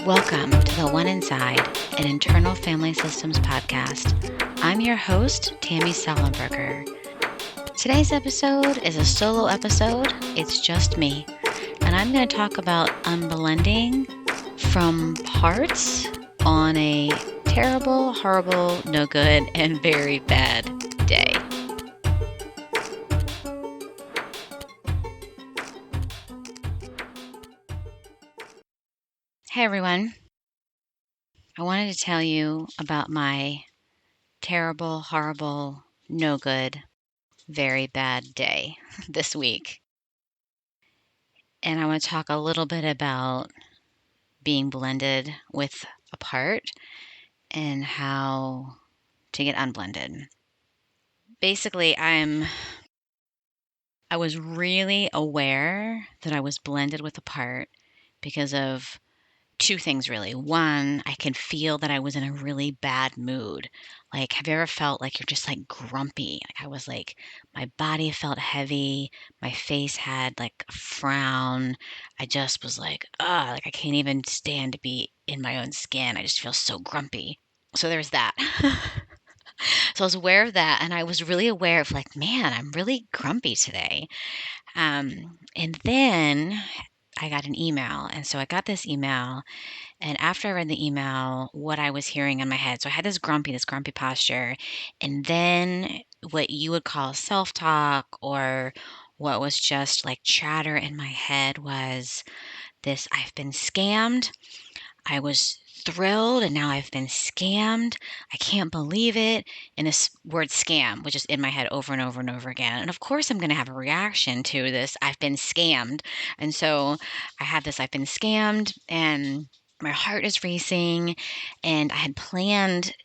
Welcome to the One Inside, an Internal Family Systems podcast. I'm your host, Tammy Sallenberger. Today's episode is a solo episode. It's just me. And I'm going to talk about unblending from parts on a terrible, horrible, no good, and very bad day. Hey everyone. I wanted to tell you about my terrible, horrible, no good, very bad day this week. And I want to talk a little bit about being blended with a part and how to get unblended. Basically, I was really aware that I was blended with a part because of two things really. One, I can feel that I was in a really bad mood. Like, have you ever felt like you're just like grumpy? Like, I was like, my body felt heavy. My face had like a frown. I just was like, like I can't even stand to be in my own skin. I just feel so grumpy. So there's that. So I was aware of that. And I was really aware of like, man, I'm really grumpy today. And then I got an email. And so I got this email. And after I read the email, what I was hearing in my head, so I had this grumpy posture. And then what you would call self talk or what was just like chatter in my head was this: I've been scammed. I was thrilled and now I've been scammed. I can't believe it. And this word scam was just in my head over and over and over again. And of course, I'm going to have a reaction to this: I've been scammed. And so I had this: I've been scammed, and my heart is racing. And I had planned.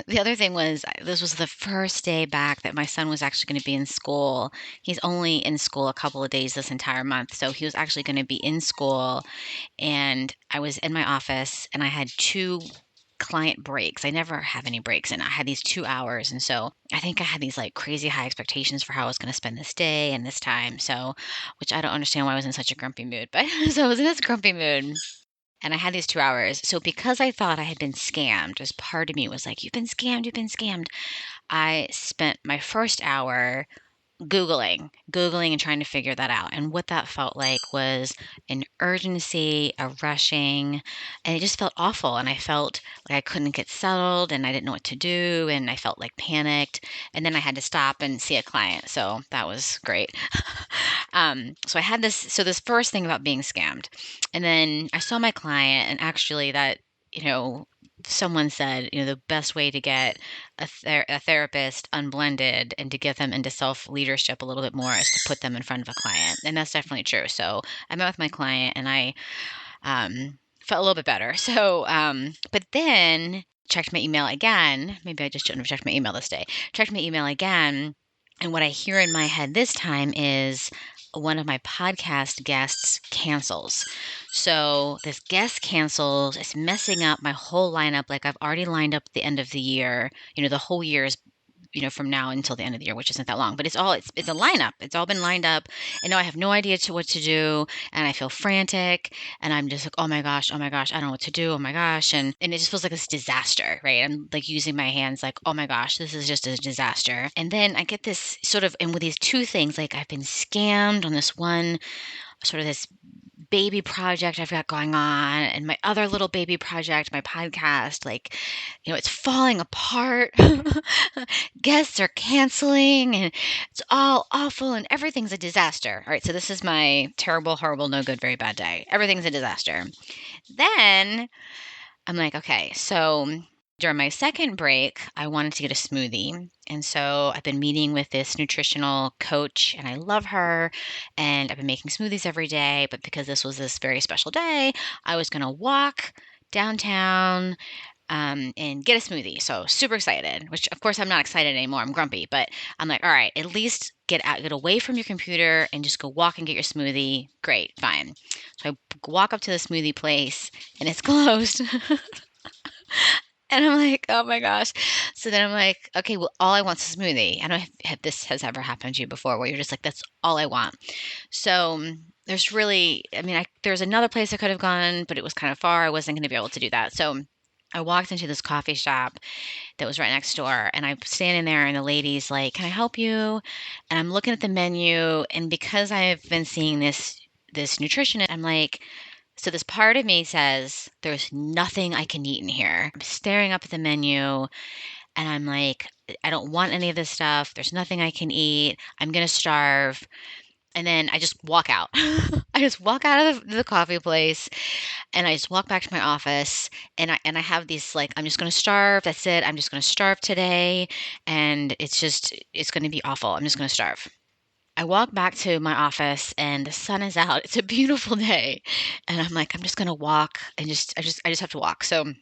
The other thing was, this was the first day back that my son was actually going to be in school. He's only in school a couple of days this entire month. So he was actually going to be in school, and I was in my office and I had two client breaks. I never have any breaks, and I had these 2 hours. And so I think I had these like crazy high expectations for how I was going to spend this day and this time. So, which I don't understand why I was in such a grumpy mood, but so I was in this grumpy mood. And I had these 2 hours. So because I thought I had been scammed, as part of me was like, you've been scammed, you've been scammed. I spent my first hour Googling and trying to figure that out. And what that felt like was an urgency, a rushing, and it just felt awful. And I felt like I couldn't get settled and I didn't know what to do. And I felt like panicked. And then I had to stop and see a client. So that was great. So I had this first thing about being scammed. And then I saw my client, and actually someone said, the best way to get a therapist unblended and to get them into self leadership a little bit more is to put them in front of a client. And that's definitely true. So I met with my client and I felt a little bit better. So, but then checked my email again. Maybe I just shouldn't have checked my email this day. Checked my email again. And what I hear in my head this time is one of my podcast guests cancels. So this guest cancels. It's messing up my whole lineup. Like, I've already lined up the end of the year. The whole year is, from now until the end of the year, which isn't that long, but it's a lineup. It's all been lined up. And now I have no idea what to do. And I feel frantic. And I'm just like, oh my gosh, I don't know what to do. Oh my gosh. And it just feels like this disaster, right? I'm like using my hands like, oh my gosh, this is just a disaster. And then I get this sort of, and with these two things, like I've been scammed on this one, sort of this baby project I've got going on, and my other little baby project, my podcast, like, it's falling apart. Guests are canceling, and it's all awful, and everything's a disaster. All right, so this is my terrible, horrible, no good, very bad day. Everything's a disaster. Then I'm like, okay, so during my second break, I wanted to get a smoothie. And so I've been meeting with this nutritional coach, and I love her. And I've been making smoothies every day. But because this was this very special day, I was going to walk downtown and get a smoothie. So super excited, which of course I'm not excited anymore. I'm grumpy, but I'm like, all right, at least get away from your computer and just go walk and get your smoothie. Great, fine. So I walk up to the smoothie place and it's closed. And I'm like, oh my gosh. So then I'm like, okay, well, all I want is a smoothie. I don't know if this has ever happened to you before where you're just like, that's all I want. So there's really, I mean, there's another place I could have gone, but it was kind of far. I wasn't going to be able to do that. So I walked into this coffee shop that was right next door, and I'm standing there, and the lady's like, "Can I help you?" And I'm looking at the menu, and because I've been seeing this nutritionist, I'm like, so this part of me says, "There's nothing I can eat in here." I'm staring up at the menu, and I'm like, "I don't want any of this stuff. There's nothing I can eat. I'm gonna starve." And then I just walk out. I just walk out of the coffee place, and I just walk back to my office, and I have these, like, I'm just gonna starve. That's it. I'm just gonna starve today, and it's gonna be awful. I'm just gonna starve. I walk back to my office, and the sun is out. It's a beautiful day, and I'm like, I'm just gonna walk and I just have to walk. So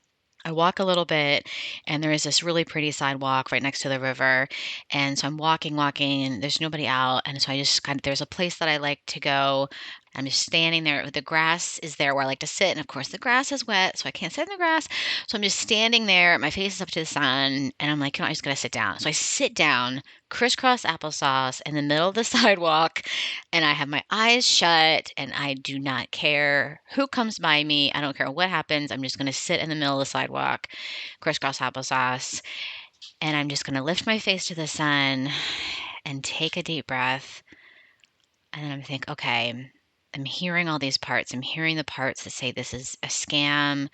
I walk a little bit, and there is this really pretty sidewalk right next to the river. And so I'm walking, and there's nobody out. And so I just kind of, there's a place that I like to go. I'm just standing there. The grass is there where I like to sit. And of course, the grass is wet, so I can't sit in the grass. So I'm just standing there. My face is up to the sun. And I'm like, you know, I just got to sit down. So I sit down, crisscross applesauce in the middle of the sidewalk, and I have my eyes shut, and I do not care who comes by me. I don't care what happens. I'm just going to sit in the middle of the sidewalk, crisscross applesauce, and I'm just going to lift my face to the sun and take a deep breath. And then I'm think, okay, I'm hearing all these parts. I'm hearing the parts that say this is a scam.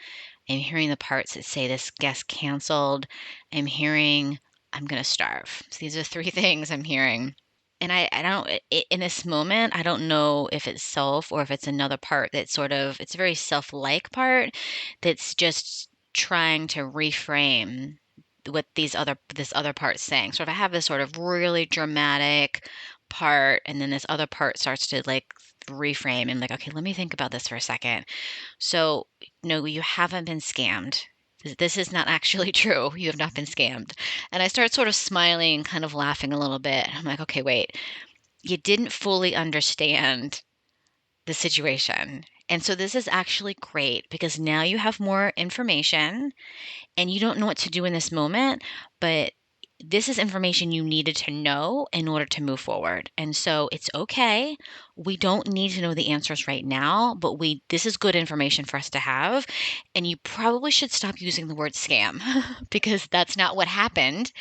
I'm hearing the parts that say this guest canceled. I'm hearing I'm going to starve. So these are three things I'm hearing. And I don't, in this moment, I don't know if it's self or if it's another part that's sort of, it's a very self-like part that's just trying to reframe what this other part's saying. So if I have this sort of really dramatic part, and then this other part starts to like reframe and like, okay, let me think about this for a second. So, no, you haven't been scammed. This is not actually true. You have not been scammed. And I start sort of smiling, kind of laughing a little bit. I'm like, okay, wait, you didn't fully understand the situation. And so this is actually great because now you have more information and you don't know what to do in this moment, but this is information you needed to know in order to move forward. And so it's okay. We don't need to know the answers right now, but this is good information for us to have. And you probably should stop using the word scam because that's not what happened.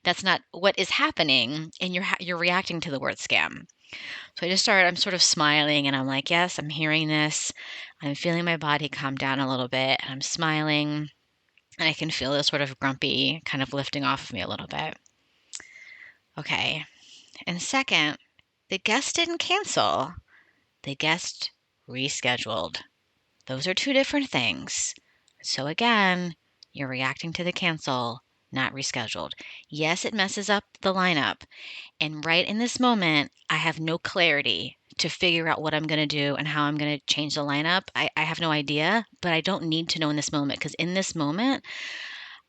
That's not what is happening, and you're reacting to the word scam. So I'm sort of smiling, and I'm like, yes, I'm hearing this. I'm feeling my body calm down a little bit, and I'm smiling. And I can feel this sort of grumpy kind of lifting off of me a little bit. Okay. And second, the guest didn't cancel. The guest rescheduled. Those are two different things. So again, you're reacting to the cancel, not rescheduled. Yes, it messes up the lineup. And right in this moment, I have no clarity to figure out what I'm going to do and how I'm going to change the lineup. I have no idea, but I don't need to know in this moment because in this moment,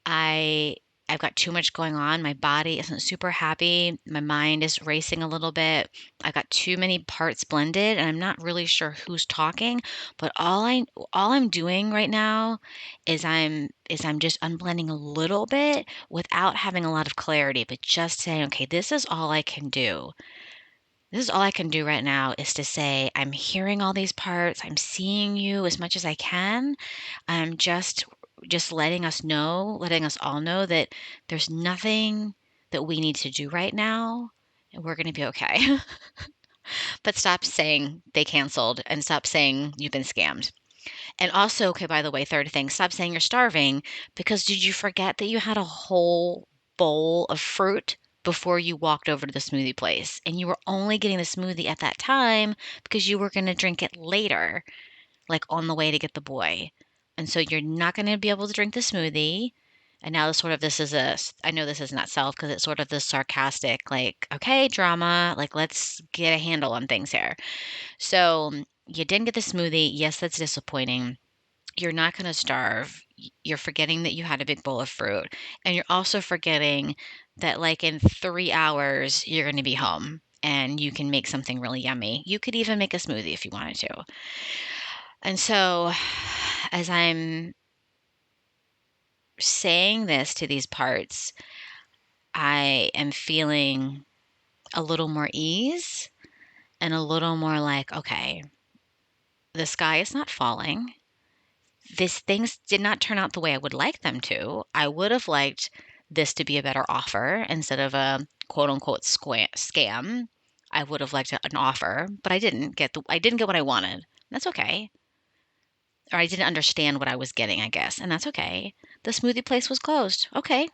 I I've got too much going on. My body isn't super happy. My mind is racing a little bit. I've got too many parts blended and I'm not really sure who's talking, but all I'm doing right now is I'm just unblending a little bit without having a lot of clarity, but just saying, okay, this is all I can do. This is all I can do right now is to say, I'm hearing all these parts. I'm seeing you as much as I can. I'm just letting us all know that there's nothing that we need to do right now, and we're going to be okay. But stop saying they canceled and stop saying you've been scammed. And also, okay, by the way, third thing, stop saying you're starving because did you forget that you had a whole bowl of fruit before you walked over to the smoothie place? And you were only getting the smoothie at that time because you were going to drink it later, like on the way to get the boy. And so you're not going to be able to drink the smoothie. And now I know this is not self because it's sort of this sarcastic, like, okay, drama, like, let's get a handle on things here. So you didn't get the smoothie. Yes, that's disappointing. You're not going to starve. You're forgetting that you had a big bowl of fruit. And you're also forgetting that, like, in 3 hours, you're going to be home and you can make something really yummy. You could even make a smoothie if you wanted to. And so, as I'm saying this to these parts, I am feeling a little more ease and a little more like, okay, the sky is not falling. These things did not turn out the way I would like them to. I would have liked this to be a better offer instead of a quote unquote scam. I would have liked an offer, but I didn't get what I wanted. That's okay. Or I didn't understand what I was getting, I guess, and that's okay. The smoothie place was closed. Okay.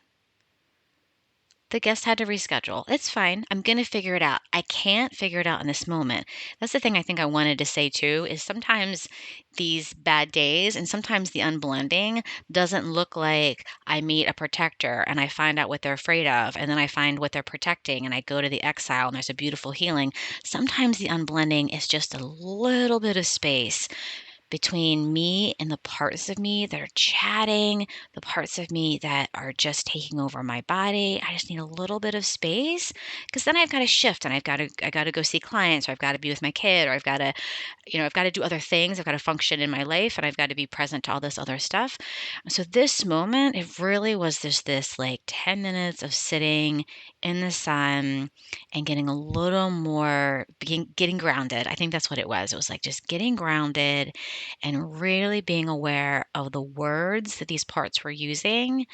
The guest had to reschedule. It's fine. I'm going to figure it out. I can't figure it out in this moment. That's the thing I think I wanted to say too is sometimes these bad days and sometimes the unblending doesn't look like I meet a protector and I find out what they're afraid of and then I find what they're protecting and I go to the exile and there's a beautiful healing. Sometimes the unblending is just a little bit of space between me and the parts of me that are chatting, the parts of me that are just taking over my body. I just need a little bit of space because then I've got to shift and I got to go see clients or I've got to be with my kid or I've got to do other things. I've got to function in my life and I've got to be present to all this other stuff. So this moment, it really was just this like 10 minutes of sitting in the sun and getting a little more getting grounded. I think that's what it was. It was like just getting grounded and really being aware of the words that these parts were using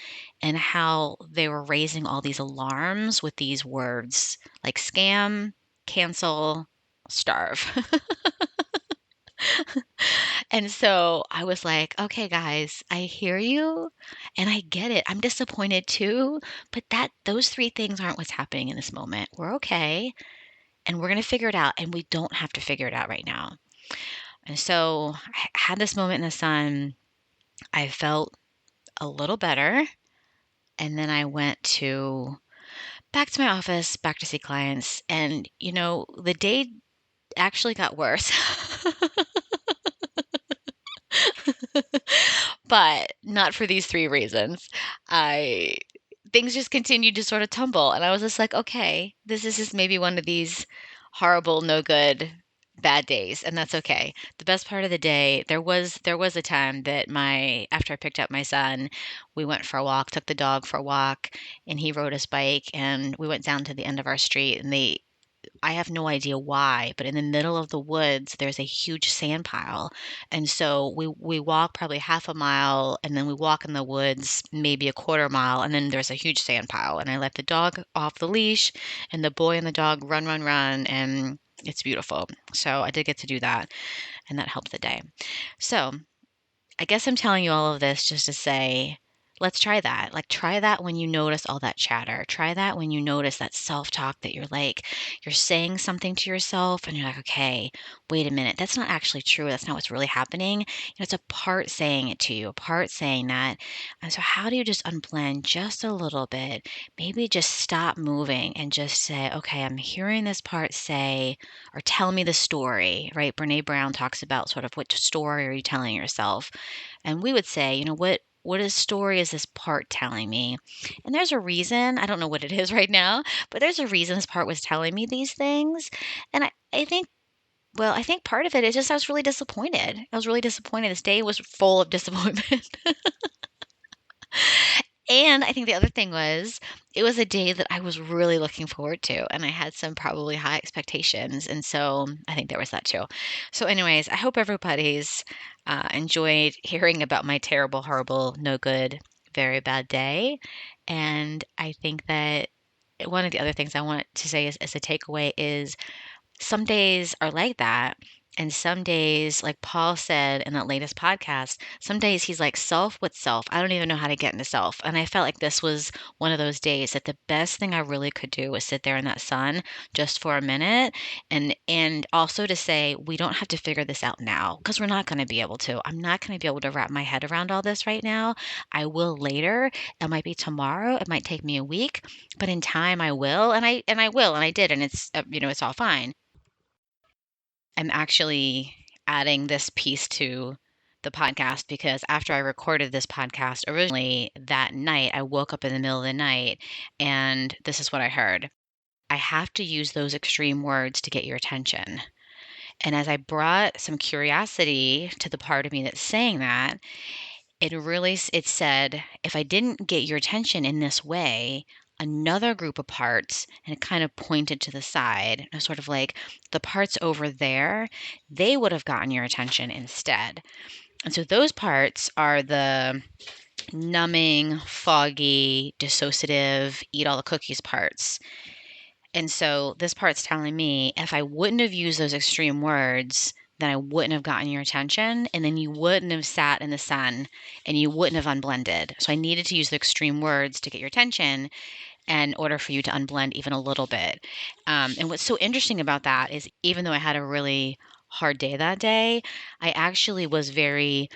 and how they were raising all these alarms with these words like scam, cancel, starve. And so I was like, okay, guys, I hear you and I get it. I'm disappointed too, but those three things aren't what's happening in this moment. We're okay and we're going to figure it out and we don't have to figure it out right now. And so I had this moment in the sun. I felt a little better. And then I went back to my office, back to see clients. And, the day actually got worse. But not for these three reasons. I Things just continued to sort of tumble, and I was just like, "Okay, this is just maybe one of these horrible, no good, bad days, and that's okay." The best part of the day, there was a time that my after I picked up my son, we went for a walk, took the dog for a walk, and he rode his bike, and we went down to the end of our street, and I have no idea why, but in the middle of the woods, there's a huge sand pile. And so we walk probably half a mile and then we walk in the woods maybe a quarter mile and then there's a huge sand pile. And I let the dog off the leash and the boy and the dog run, run, run. And it's beautiful. So I did get to do that and that helped the day. So I guess I'm telling you all of this just to say, let's try that. Like, try that when you notice all that chatter. Try that when you notice that self talk that you're saying something to yourself and you're like, okay, wait a minute. That's not actually true. That's not what's really happening. It's a part saying it to you, a part saying that. And so, how do you just unblend just a little bit? Maybe just stop moving and just say, okay, I'm hearing this part say, or tell me the story, right? Brene Brown talks about sort of what story are you telling yourself? And we would say, what is story is this part telling me? And there's a reason. I don't know what it is right now, but there's a reason this part was telling me these things. And I think I think part of it is just I was really disappointed. I was really disappointed. This day was full of disappointment. And I think the other thing was, it was a day that I was really looking forward to, and I had some probably high expectations, and so I think there was that too. So, anyways, I hope everybody's enjoyed hearing about my terrible, horrible, no good, very bad day. And I think that one of the other things I want to say as a takeaway is some days are like that. And some days, like Paul said in that latest podcast, some days he's like, self with self. I don't even know how to get into self. And I felt like this was one of those days that the best thing I really could do was sit there in that sun just for a minute. And also to say, we don't have to figure this out now because we're not going to be able to. I'm not going to be able to wrap my head around all this right now. I will later. It might be tomorrow. It might take me a week, but in time I will. And I will. And I did. And it's all fine. I'm actually adding this piece to the podcast because after I recorded this podcast originally that night, I woke up in the middle of the night and this is what I heard. I have to use those extreme words to get your attention. And as I brought some curiosity to the part of me that's saying that, it said, if I didn't get your attention in this way, another group of parts, and it kind of pointed to the side, sort of like the parts over there, they would have gotten your attention instead. And so those parts are the numbing, foggy, dissociative, eat all the cookies parts. And so this part's telling me if I wouldn't have used those extreme words, then I wouldn't have gotten your attention, and then you wouldn't have sat in the sun, and you wouldn't have unblended. So I needed to use the extreme words to get your attention in order for you to unblend even a little bit. And what's so interesting about that is even though I had a really hard day that day, I actually was very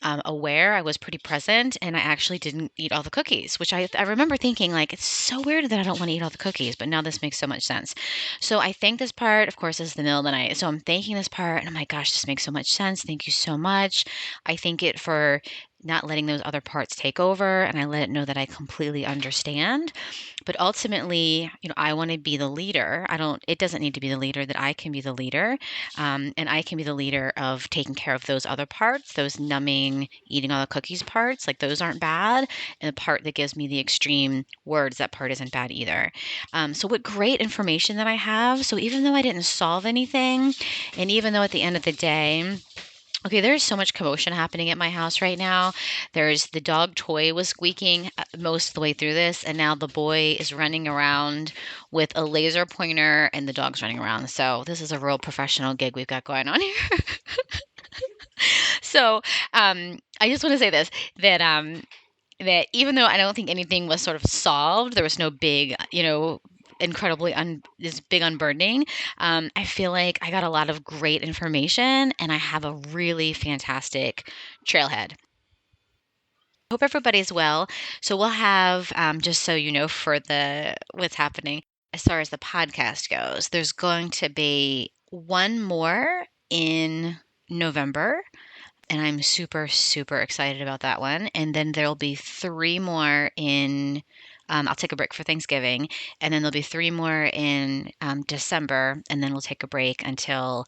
aware. I was pretty present, and I actually didn't eat all the cookies, which I remember thinking, like, it's so weird that I don't want to eat all the cookies, but now this makes so much sense. So I thank this part, of course, is the middle of the night. So I'm thanking this part, and I'm like, gosh, this makes so much sense. Thank you so much. I thank it for not letting those other parts take over, and I let it know that I completely understand. But ultimately, I want to be the leader. It doesn't need to be the leader, that I can be the leader. And I can be the leader of taking care of those other parts, those numbing, eating all the cookies parts, like those aren't bad. And the part that gives me the extreme words, that part isn't bad either. So what great information that I have. So even though I didn't solve anything, and even though at the end of the day, okay, there's so much commotion happening at my house right now. The dog toy was squeaking most of the way through this, and now the boy is running around with a laser pointer, and the dog's running around. So this is a real professional gig we've got going on here. So I just want to say this, that even though I don't think anything was sort of solved, there was no big, incredibly this big unburdening. I feel like I got a lot of great information, and I have a really fantastic trailhead. Hope everybody's well. So we'll have, just so you know, for what's happening as far as the podcast goes, there's going to be one more in November. And I'm super, super excited about that one. And then there'll be 3 more I'll take a break for Thanksgiving. And then there'll be 3 more in December. And then we'll take a break until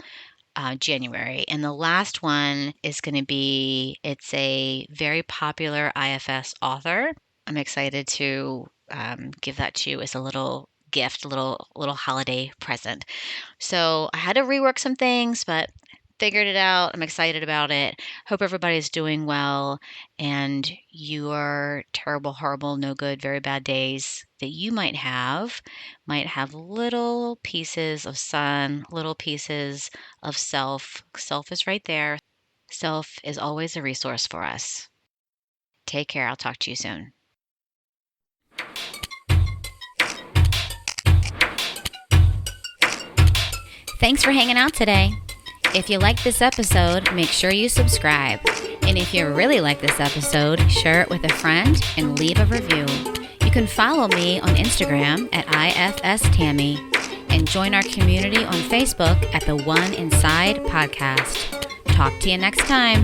January. And the last one is going to be, it's a very popular IFS author. I'm excited to give that to you as a little gift, a little holiday present. So I had to rework some things, but figured it out. I'm excited about it. Hope everybody's doing well, and your terrible, horrible, no good, very bad days that you might have little pieces of sun, little pieces of self. Self is right there. Self is always a resource for us. Take care. I'll talk to you soon. Thanks for hanging out today. If you like this episode, make sure you subscribe. And if you really like this episode, share it with a friend and leave a review. You can follow me on Instagram at IFS Tammy and join our community on Facebook at the One Inside Podcast. Talk to you next time.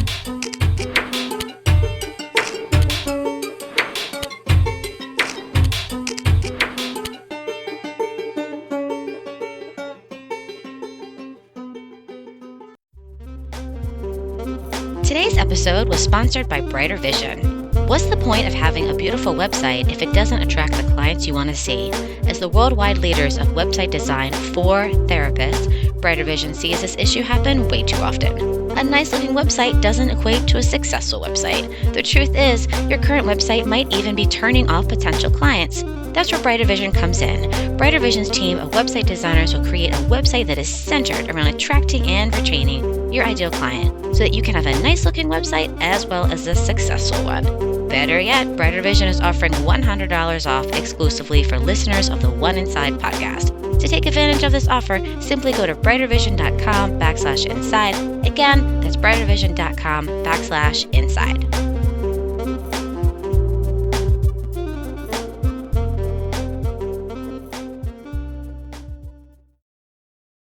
Today's episode was sponsored by Brighter Vision. What's the point of having a beautiful website if it doesn't attract the clients you want to see? As the worldwide leaders of website design for therapists, Brighter Vision sees this issue happen way too often. A nice-looking website doesn't equate to a successful website. The truth is, your current website might even be turning off potential clients. That's where Brighter Vision comes in. Brighter Vision's team of website designers will create a website that is centered around attracting and retaining your ideal client so that you can have a nice-looking website as well as a successful one. Better yet, Brighter Vision is offering $100 off exclusively for listeners of the One Inside podcast. To take advantage of this offer, simply go to brightervision.com/inside. Again, that's brightervision.com/inside.